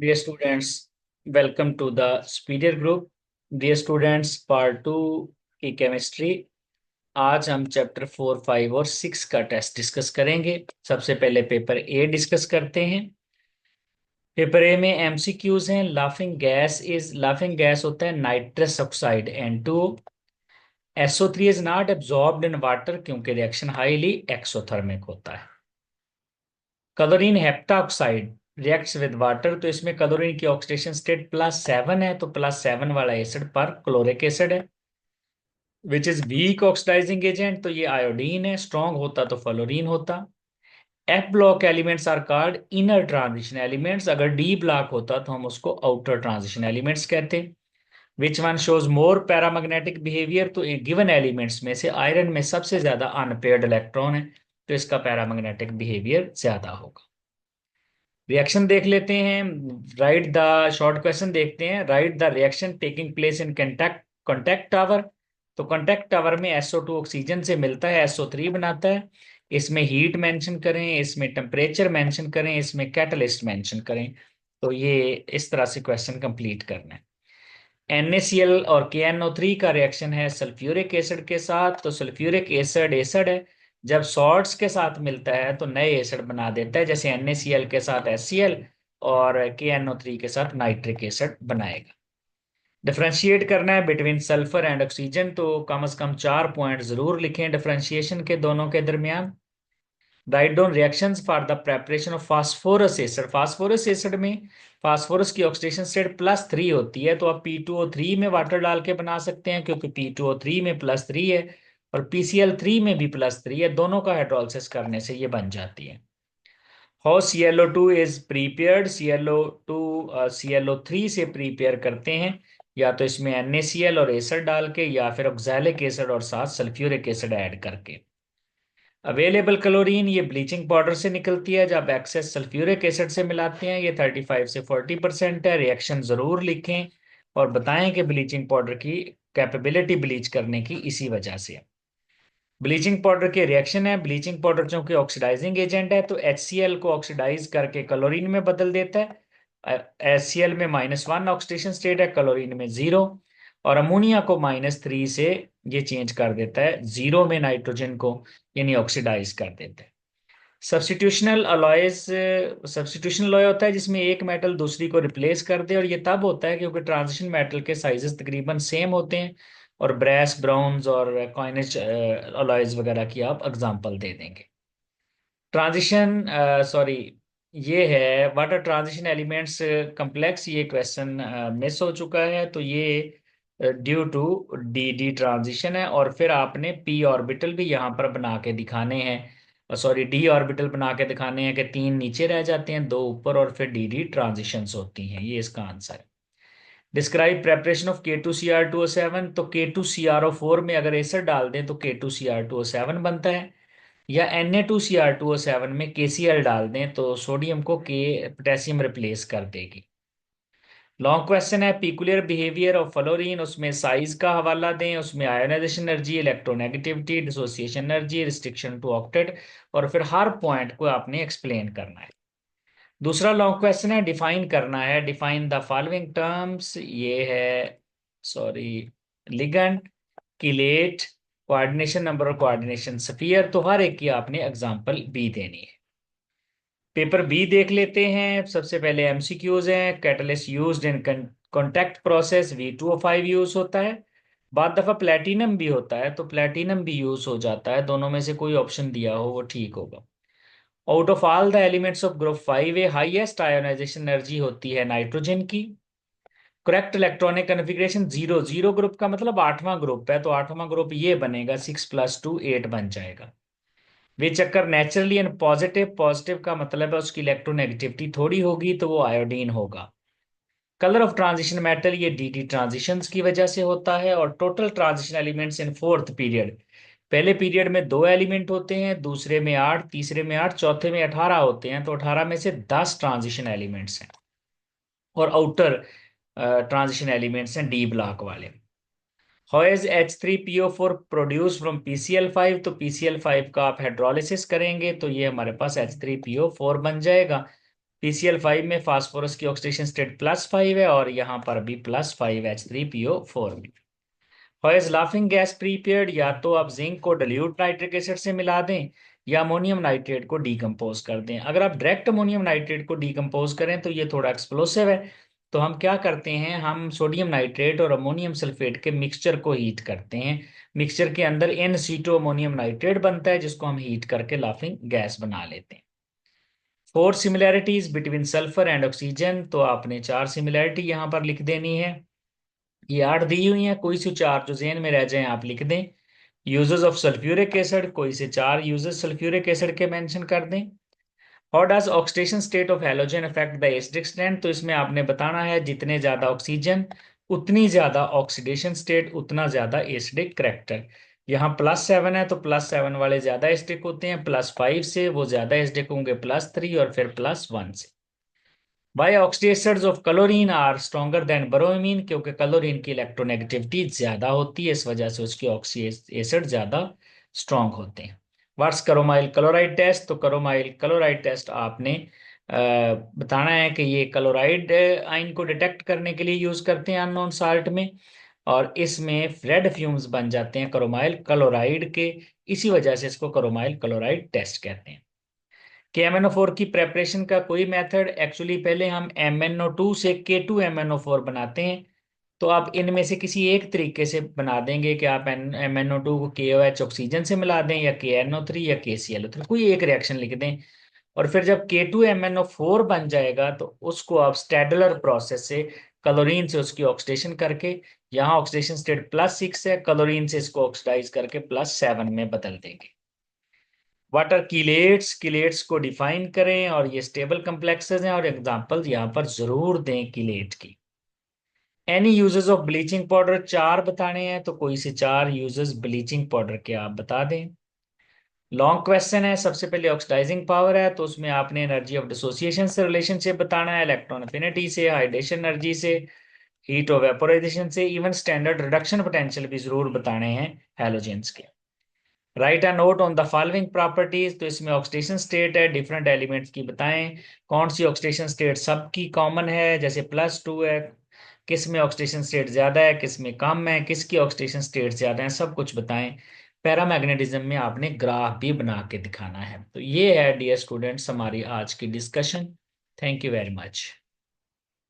Dear students, welcome to the Superior Group. Dear students, part two की chemistry. आज हम chapter 4, 5 और 6 का टेस्ट डिस्कस करेंगे। सबसे पहले पेपर ए डिस्कस करते हैं। पेपर ए में एमसीक्यूज हैं। लाफिंग गैस होता है nitrous oxide N2। SO3 is not absorbed in water क्योंकि रिएक्शन हाईली एक्सोथर्मिक होता है। क्लोरीन हेप्टाऑक्साइड रिएक्ट्स विद वाटर, तो इसमें क्लोरीन की ऑक्सीडेशन स्टेट +7 है, तो +7 वाला एसिड पर क्लोरिक एसिड है। Which is weak oxidising agent, तो ये आयोडीन है। स्ट्रॉन्ग होता तो फ्लोरीन होता। F block elements are called inner transition elements. अगर डी ब्लॉक होता तो हम उसको आउटर ट्रांजिशन एलिमेंट्स कहते। Which one shows more paramagnetic behaviour, तो गिवन एलिमेंट्स में से आयरन में सबसे ज्यादा अनपेयर्ड इलेक्ट्रॉन है, तो इसका पैरामैग्नेटिक बिहेवियर ज्यादा होगा। रिएक्शन देख लेते हैं। राइट द शॉर्ट क्वेश्चन देखते हैं। Right the reaction taking place in contact tower. तो कॉन्टैक्ट टावर में SO2 ऑक्सीजन से मिलता है, SO3 बनाता है। इसमें हीट मेंशन करें, इसमें टेम्परेचर मेंशन करें, इसमें कैटलिस्ट मेंशन करें। तो ये इस तरह से क्वेश्चन कंप्लीट करना है। NaCl और KNO3 का रिएक्शन है सल्फ्यूरिक एसिड के साथ। तो सल्फ्यूरिक एसिड एसिड है, जब सॉल्ट्स के साथ मिलता है तो नए एसिड बना देता है, जैसे NaCl के साथ HCl और KNO3 के साथ नाइट्रिक एसिड बनाएगा। डिफरेंशिएट करना है बिटवीन सल्फर एंड ऑक्सीजन, तो कम से कम 4 पॉइंट जरूर लिखें डिफरेंशिएशन के दोनों के दरमियान। Write down reactions for the preparation of phosphorus acid. Phosphorus acid में फास्फोरस की ऑक्सीडेशन स्टेट +3 होती है, तो आप P2O3 में वाटर डाल के बना सकते हैं क्योंकि P2O3 में +3 है और PCl3 में भी +3 है। दोनों का हाइड्रोलिसिस करने से ये बन जाती है। How ClO2 is prepared. ClO2 ClO3 से प्रीपेयर करते हैं, या तो इसमें NaCl और एसिड डाल के, या फिर ऑक्सैलिक एसिड और साथ सल्फ्यूरिक एसिड ऐड करके। अवेलेबल क्लोरीन ये ब्लीचिंग पाउडर से निकलती है, जब एक्सेस सल्फ्यूरिक एसिड से मिलाते हैं। ये 35 से 40% है। रिएक्शन जरूर लिखें और बताएं कि ब्लीचिंग पाउडर की कैपेबिलिटी ब्लीच करने की इसी वजह से है। ब्लीचिंग पाउडर के रिएक्शन है। ब्लीचिंग पाउडर चूंकि ऑक्सीडाइजिंग एजेंट है, तो HCl को ऑक्सीडाइज करके क्लोरीन में बदल देता है। HCl में -1 ऑक्सीडेशन स्टेट है, क्लोरीन में 0। और अमोनिया को -3 से ये चेंज कर देता है 0 में नाइट्रोजन को, यानी ऑक्सीडाइज कर देता है। सब्स्टिट्यूशनल अलॉयज, सब्स्टिट्यूशनल अलॉय होता है जिसमें एक मेटल दूसरी को रिप्लेस कर दे, और ये तब होता है क्योंकि ट्रांजिशन मेटल के साइजेस तकरीबन सेम होते हैं, और ब्रेस ब्राउन्स और कॉइनिज अलॉयज वगैरह की आप एग्जांपल दे देंगे। ट्रांजिशन सॉरी, ये है what are transition elements complex. ये क्वेश्चन मिस हो चुका है, तो ये ड्यू टू डी ट्रांजिशन है। और फिर आपने p ऑर्बिटल भी यहाँ पर बना के दिखाने हैं, सॉरी d ऑर्बिटल बना के दिखाने हैं कि 3 नीचे रह जाते हैं, 2 ऊपर, और फिर डी ट्रांजिशंस होती हैं। ये इसका आंसर है। Describe preparation of K2Cr2O7। तो K2CrO4 में अगर एसिड डाल दें तो K2Cr2O7 बनता है, या Na2Cr2O7 में KCl डाल दें तो सोडियम को के पोटेशियम रिप्लेस कर देगी। लॉन्ग क्वेश्चन है पिकुलियर बिहेवियर ऑफ फ्लोरीन। उसमें साइज का हवाला दें, उसमें ionisation energy, electronegativity, dissociation energy, restriction to octet, और फिर हर पॉइंट को आपने एक्सप्लेन करना है। दूसरा लॉन्ग क्वेश्चन है डिफाइन करना है। Define the following terms. ये है sorry, ligand, chelate, coordination number और कोऑर्डिनेशन स्फीयर। तो हर एक की आपने एग्जांपल बी देनी है। पेपर बी देख लेते हैं। सबसे पहले एमसीक्यूज हैं। Catalyst used in contact process V2O5 use होता है। बाद दफा प्लेटिनम भी होता है, तो प्लेटिनम भी यूज हो जाता है। दोनों में से कोई ऑप्शन दिया हो वो ठीक होगा। Out of all the elements of group 5A highest ionisation energy होती है नाइट्रोजन की। करेक्ट इलेक्ट्रॉनिक कन्फिग्रेशन 0 ग्रुप का मतलब 8वां ग्रुप है, तो 8वां ग्रुप ये बनेगा, 6 + 2 8 बन जाएगा। वे चक्कर नेचुरली एंड पॉजिटिव, पॉजिटिव का मतलब है उसकी इलेक्ट्रोनेगेटिविटी थोड़ी होगी, तो वो आयोडीन होगा। कलर ऑफ ट्रांजिशन मेटल ये डी ट्रांजिशंस की वजह से होता है। और total transition elements in fourth period, पहले पीरियड में 2 एलिमेंट होते हैं, दूसरे में 8, तीसरे में 8, चौथे में 18 होते हैं, तो 18 में से 10 ट्रांजिशन एलिमेंट्स हैं। और आउटर ट्रांजिशन एलिमेंट्स हैं डी ब्लॉक वाले। How is H3PO4 produce from PCl5। तो PCl5 का आप हाइड्रोलिसिस करेंगे तो ये हमारे पास H3PO4 बन जाएगा। PCl5 में फास्फोरस की ऑक्सीडेशन स्टेट +5 है और यहाँ पर भी +5H3PO4 में। How is laughing gas prepared? या तो आप जिंक को dilute नाइट्रिक एसिड से मिला दें या अमोनियम नाइट्रेट को डीकम्पोज कर दें। अगर आप डायरेक्ट अमोनियम नाइट्रेट को डीकम्पोज करें तो ये थोड़ा एक्सप्लोसिव है, तो हम क्या करते हैं, हम सोडियम नाइट्रेट और अमोनियम सल्फेट के मिक्सचर को हीट करते हैं। मिक्सचर के अंदर एन सीटो अमोनियम नाइट्रेट बनता है जिसको हम हीट करके लाफिंग गैस बना लेते हैं। 4 similarities between sulphur and oxygen, तो आपने 4 सिमिलैरिटी यहाँ पर लिख देनी है। ये 8 दी हुई हैं, कोई से 4 जो जेन में रह जाए आप लिख दें। यूजेस ऑफ सल्फ्यूरिक एसिड, कोई से 4 यूजेस सल्फ्यूरिक एसिड के मेंशन कर दें। How does oxidation state of halogen affect the acidic strength? तो इसमें आपने बताना है जितने ज्यादा ऑक्सीजन उतनी ज्यादा ऑक्सीडेशन स्टेट, उतना ज्यादा एसिडिक करेक्टर। यहाँ +7 है तो +7 वाले ज्यादा एसिडिक होते हैं, +5 से वो ज्यादा एसिडिक होंगे +3 और फिर +1 से। Why oxidisers of chlorine are stronger than bromine? क्योंकि क्लोरीन की इलेक्ट्रोनेगेटिविटी ज्यादा होती है, इस वजह से उसके ऑक्सीडेशन ज्यादा स्ट्रॉन्ग होते हैं। What's chromyl chloride test? तो क्रोमाइल क्लोराइड टेस्ट आपने बताना है कि ये क्लोराइड आयन को डिटेक्ट करने के लिए यूज करते हैं अननोन साल्ट में, और इसमें रेड फ्यूम्स बन जाते हैं क्रोमाइल क्लोराइड के, इसी वजह से इसको क्रोमाइल क्लोराइड टेस्ट कहते हैं। KMnO4 की प्रेपरेशन का कोई मेथड? एक्चुअली पहले हम MnO2 से K2MnO4 बनाते हैं, तो आप इनमें से किसी एक तरीके से बना देंगे कि आप MnO2 को KOH ऑक्सीजन से मिला दें या KNO3 या KClO3, कोई एक रिएक्शन लिख दें। और फिर जब K2MnO4 बन जाएगा तो उसको आप स्टैडलर प्रोसेस से क्लोरीन से उसकी ऑक्सीडेशन करके, यहाँ ऑक्सीडेशन स्टेट +6 है, क्लोरीन से इसको ऑक्सीडाइज करके +7 में बदल देंगे। वाटर कीलेट्स, कीलेट्स को डिफाइन करें, और ये स्टेबल कम्प्लेक्सेस हैं और एग्जांपल्स यहाँ पर जरूर दें कीलेट की। Any uses of bleaching powder? 4 बताने हैं, तो कोई से 4 यूजेस ब्लीचिंग पाउडर के आप बता दें। लॉन्ग क्वेश्चन है, सबसे पहले ऑक्सीडाइजिंग पावर है, तो उसमें आपने एनर्जी ऑफ डिसोसिएशन से रिलेशनशिप बताना है, इलेक्ट्रॉन अफिनिटी से, हाइड्रेशन एनर्जी से, हीट ऑफ वेपोराइजेशन से, इवन स्टैंडर्ड रिडक्शन पोटेंशियल भी जरूर बताने हैं हैलोजेंस के। Right a note on the following properties, तो इसमें ऑक्सीडेशन स्टेट है, डिफरेंट एलिमेंट्स की बताएं, कौन सी ऑक्सीडेशन स्टेट सबकी कॉमन है, जैसे +2 है, किस में ऑक्सीडेशन स्टेट ज्यादा है, किस में कम है, किसकी ऑक्सीडेशन स्टेट ज्यादा है, सब कुछ बताएं। पैरामैग्नेटिज्म में आपने ग्राफ भी बना के दिखाना है। तो ये है डियर स्टूडेंट्स हमारी आज की discussion. Thank you very much.